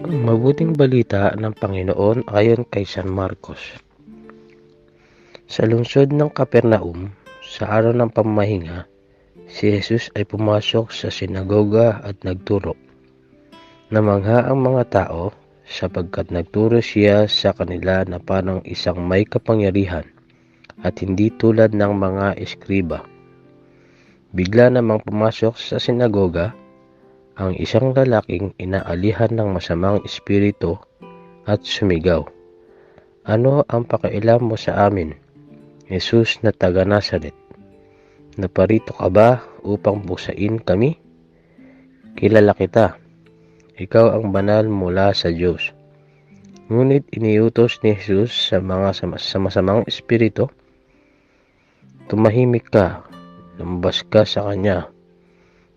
Ang mabuting balita ng Panginoon ayon kay San Marcos. Sa lungsod ng Capernaum, sa araw ng pamamahinga, si Jesus ay pumasok sa sinagoga at nagturo. Namangha ang mga tao sapagkat nagturo siya sa kanila na parang isang may kapangyarihan at hindi tulad ng mga eskriba. Bigla namang pumasok sa sinagoga ang isang lalaking inaalihan ng masamang espiritu at sumigaw, "Ano ang pakialam mo sa amin, Jesus na taga Nazaret? Naparito ka ba upang pusain kami? Kilala kita, ikaw ang banal mula sa Diyos." Ngunit iniutos ni Jesus sa masamang espiritu, "Tumahimik ka, lumabas ka sa kanya."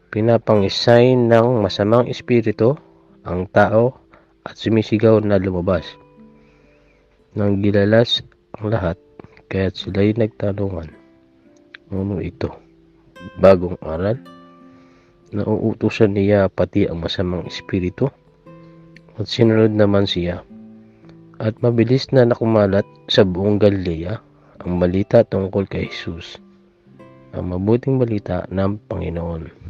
Pinapangisay ng masamang espiritu ang tao at sumisigaw na lumabas. Nang gilalas ang lahat, kaya't sila'y nagtanungan, "Ano ito? Bagong aral? Nauutusan niya pati ang masamang espiritu?" At sinunod naman siya. At mabilis na nakumalat sa buong Galilea ang balita tungkol kay Jesus, ang mabuting balita ng Panginoon.